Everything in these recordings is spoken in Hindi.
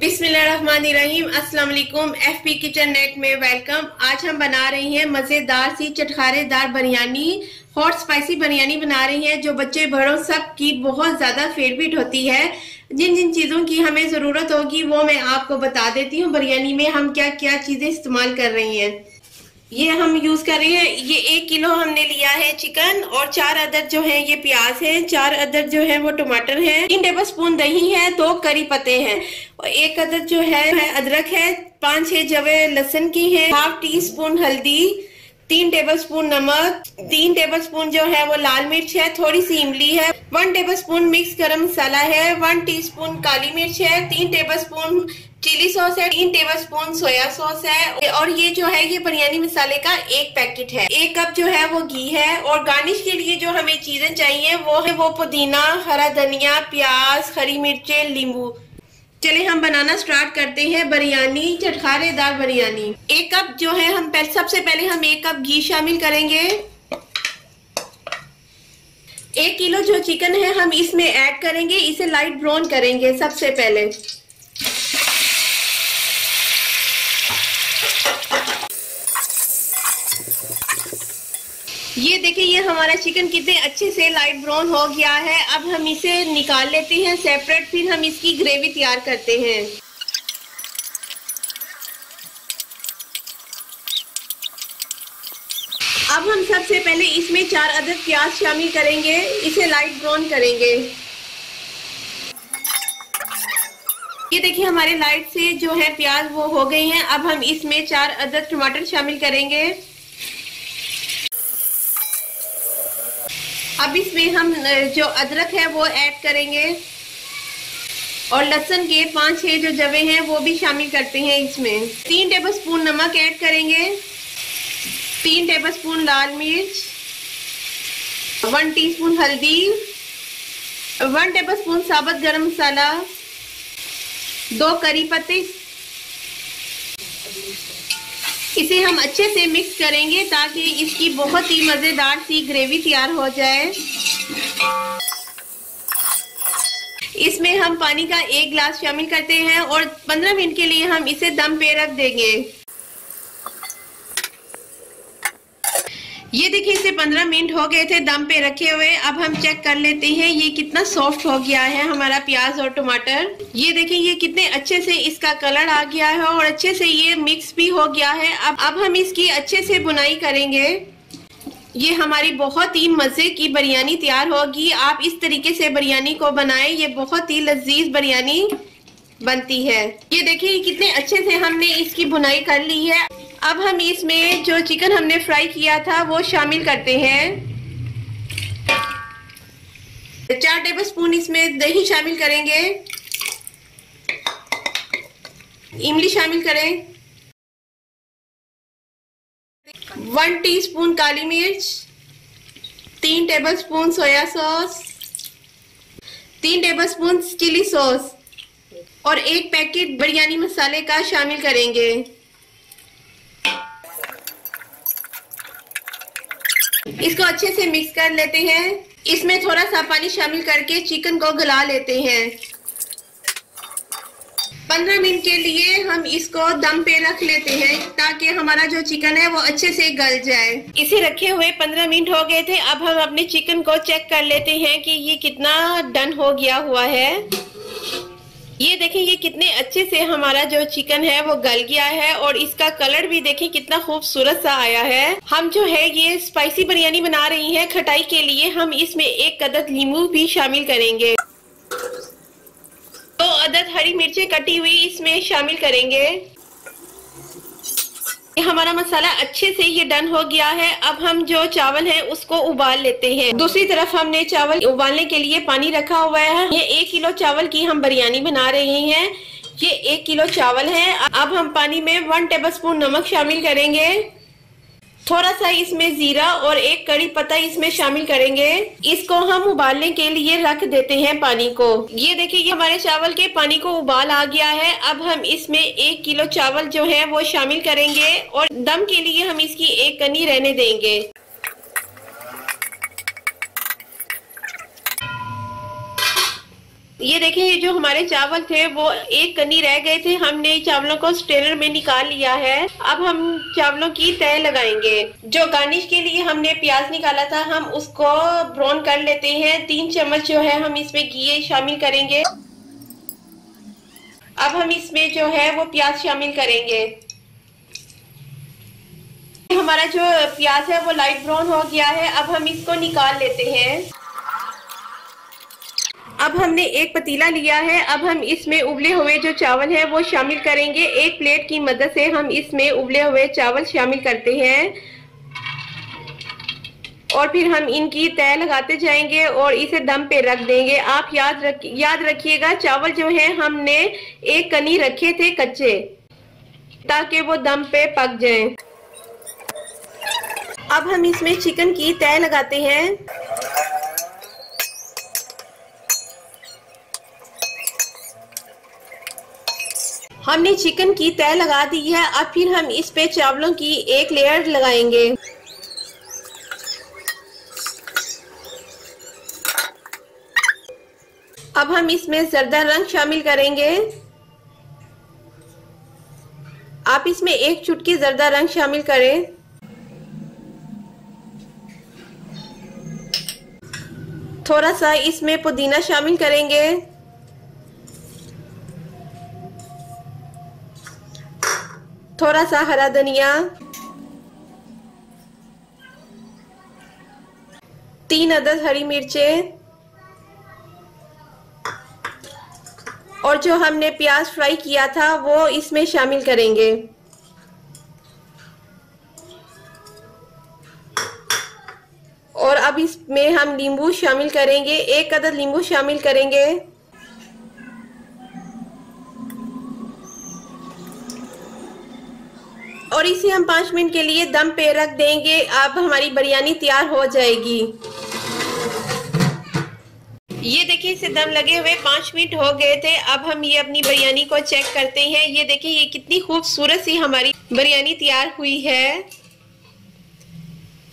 बिस्मिल्लाहिर्रहमानिर्रहीम। अस्सलाम वालेकुम। एफपी किचन नेट में वेलकम। आज हम बना रही हैं मज़ेदार सी चटखारेदार बिरयानी, हॉट स्पाइसी बिरयानी बना रही हैं जो बच्चे बड़ों सब की बहुत ज़्यादा फेवरेट होती है। जिन जिन चीज़ों की हमें ज़रूरत होगी वो मैं आपको बता देती हूँ। बिरयानी में हम क्या क्या चीज़ें इस्तेमाल कर रही हैं। ये हम यूज कर रहे हैं, ये 1 किलो हमने लिया है चिकन और 4 अदद जो है ये प्याज है, 4 अदद जो है वो टमाटर है, 3 टेबल स्पून दही है, 2 करी पत्ते हैं और 1 अदद जो है अदरक है, 5-6 जवे लहसुन की है, हाफ टी स्पून हल्दी, 3 टेबल स्पून नमक, 3 टेबल स्पून जो है वो लाल मिर्च है, थोड़ी सी इमली है, 1 टेबल स्पून मिक्स गरम मसाला है, 1 टीस्पून काली मिर्च है, 3 टेबल स्पून चिली सॉस है, 3 टेबल स्पून सोया सॉस है और ये जो है ये बिरयानी मसाले का 1 पैकेट है, 1 कप जो है वो घी है। और गार्निश के लिए जो हमें चीजें चाहिए वो है वो पुदीना, हरा धनिया, प्याज, हरी मिर्चें, नींबू। चले हम बनाना स्टार्ट करते हैं बिरयानी, चटखारेदार बिरयानी। 1 कप जो है हम सबसे पहले हम 1 कप घी शामिल करेंगे। 1 किलो जो चिकन है हम इसमें ऐड करेंगे, इसे लाइट ब्राउन करेंगे सबसे पहले। ये देखिए ये हमारा चिकन कितने अच्छे से लाइट ब्राउन हो गया है। अब हम इसे निकाल लेते हैं सेपरेट, फिर हम इसकी ग्रेवी तैयार करते हैं। अब हम सबसे पहले इसमें 4 अदद प्याज शामिल करेंगे, इसे लाइट ब्राउन करेंगे। ये देखिए हमारे लाइट से जो है प्याज वो हो गए हैं। अब हम इसमें 4 अदद टमाटर शामिल करेंगे। अब इसमें हम जो अदरक है वो ऐड करेंगे और लहसुन के 5-6 जो जवे हैं वो भी शामिल करते हैं इसमें। 3 टेबल स्पून नमक ऐड करेंगे, 3 टेबल स्पून लाल मिर्च, 1 टीस्पून हल्दी, 1 टेबल स्पून साबुत गरम मसाला, 2 करी पत्ते। इसे हम अच्छे से मिक्स करेंगे ताकि इसकी बहुत ही मजेदार सी ग्रेवी तैयार हो जाए। इसमें हम पानी का 1 गिलास शामिल करते हैं और 15 मिनट के लिए हम इसे दम पे रख देंगे। ये देखिए इसे 15 मिनट हो गए थे दम पे रखे हुए। अब हम चेक कर लेते हैं ये कितना सॉफ्ट हो गया है हमारा प्याज और टमाटर। ये देखिए ये कितने अच्छे से इसका कलर आ गया है और अच्छे से ये मिक्स भी हो गया है। अब हम इसकी अच्छे से बुनाई करेंगे। ये हमारी बहुत ही मजे की बिरयानी तैयार होगी। आप इस तरीके से बिरयानी को बनाएं, ये बहुत ही लजीज बिरयानी बनती है। ये देखिए कितने अच्छे से हमने इसकी बुनाई कर ली है। अब हम इसमें जो चिकन हमने फ्राई किया था वो शामिल करते हैं। 4 टेबल स्पून इसमें दही शामिल करेंगे, इमली शामिल करें, 1 टीस्पून काली मिर्च, 3 tablespoon soya sauce, 3 tablespoon chilli sauce और 1 पैकेट बिरयानी मसाले का शामिल करेंगे। इसको अच्छे से मिक्स कर लेते हैं। इसमें थोड़ा सा पानी शामिल करके चिकन को गला लेते हैं। 15 मिनट के लिए हम इसको दम पे रख लेते हैं ताकि हमारा जो चिकन है वो अच्छे से गल जाए। इसे रखे हुए 15 मिनट हो गए थे। अब हम अपने चिकन को चेक कर लेते हैं कि ये कितना डन हो गया हुआ है। ये देखिए ये कितने अच्छे से हमारा जो चिकन है वो गल गया है और इसका कलर भी देखिए कितना खूबसूरत सा आया है। हम जो है ये स्पाइसी बिरयानी बना रही हैं, खटाई के लिए हम इसमें 1 अदद नींबू भी शामिल करेंगे। 2 अदद हरी मिर्चें कटी हुई इसमें शामिल करेंगे। हमारा मसाला अच्छे से ये डन हो गया है। अब हम जो चावल है उसको उबाल लेते हैं। दूसरी तरफ हमने चावल उबालने के लिए पानी रखा हुआ है। ये 1 किलो चावल की हम बिरयानी बना रहे हैं। ये 1 किलो चावल है। अब हम पानी में 1 टेबल स्पून नमक शामिल करेंगे, थोड़ा सा इसमें जीरा और 1 कड़ी पत्ता इसमें शामिल करेंगे। इसको हम उबालने के लिए रख देते हैं पानी को। ये देखिए ये हमारे चावल के पानी को उबाल आ गया है। अब हम इसमें 1 किलो चावल जो है वो शामिल करेंगे और दम के लिए हम इसकी 1 कनी रहने देंगे। ये देखिए, ये जो हमारे चावल थे वो एक कनी रह गए थे, हमने चावलों को स्ट्रेनर में निकाल लिया है। अब हम चावलों की तह लगाएंगे। जो गार्निश के लिए हमने प्याज निकाला था, हम उसको ब्राउन कर लेते हैं। 3 चम्मच जो है हम इसमें घी शामिल करेंगे। अब हम इसमें जो है वो प्याज शामिल करेंगे। हमारा जो प्याज है वो लाइट ब्राउन हो गया है। अब हम इसको निकाल लेते हैं। अब हमने एक पतीला लिया है। अब हम इसमें उबले हुए जो चावल है वो शामिल करेंगे। एक प्लेट की मदद से हम इसमें उबले हुए चावल शामिल करते हैं और फिर हम इनकी तह लगाते जाएंगे और इसे दम पे रख देंगे। आप याद रखिएगा, चावल जो है हमने एक कनी रखे थे कच्चे, ताकि वो दम पे पक जाएं। अब हम इसमें चिकन की तह लगाते हैं। हमने चिकन की तह लगा दी है। अब फिर हम इस पे चावलों की एक लेयर लगाएंगे। अब हम इसमें जर्दा रंग शामिल करेंगे। आप इसमें एक चुटकी जर्दा रंग शामिल करें। थोड़ा सा इसमें पुदीना शामिल करेंगे। थोड़ा सा हरा धनिया, 3 अदद हरी मिर्चें और जो हमने प्याज फ्राई किया था वो इसमें शामिल करेंगे। और अब इसमें हम नींबू शामिल करेंगे। 1 अदद नींबू शामिल करेंगे। और इसे हम 5 मिनट के लिए दम पे रख देंगे। अब हमारी बिरयानी तैयार हो जाएगी। ये देखिए, इसे दम लगे हुए 5 मिनट हो गए थे। अब हम ये अपनी बिरयानी को चेक करते हैं। ये देखिए, ये कितनी खूबसूरत सी हमारी बिरयानी तैयार हुई है।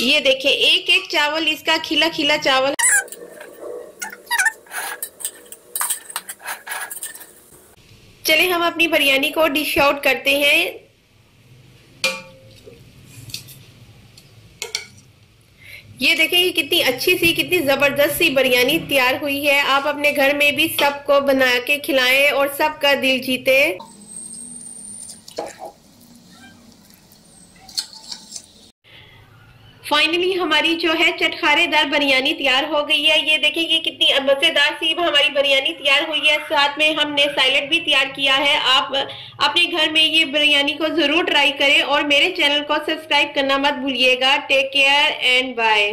ये देखिए, एक एक चावल इसका खिला खिला चावल। चले हम अपनी बिरयानी को डिश आउट करते हैं। ये देखिए, ये कितनी अच्छी सी, कितनी जबरदस्त सी बिरयानी तैयार हुई है। आप अपने घर में भी सबको बना के खिलाएं और सबका दिल जीते। फाइनली हमारी जो है चटखारेदार बिरयानी तैयार हो गई है। ये देखिए, ये कितनी मजेदार सी हमारी बिरयानी तैयार हुई है। साथ में हमने सैलेड भी तैयार किया है। आप अपने घर में ये बिरयानी को जरूर ट्राई करें और मेरे चैनल को सब्सक्राइब करना मत भूलिएगा। Take care and bye.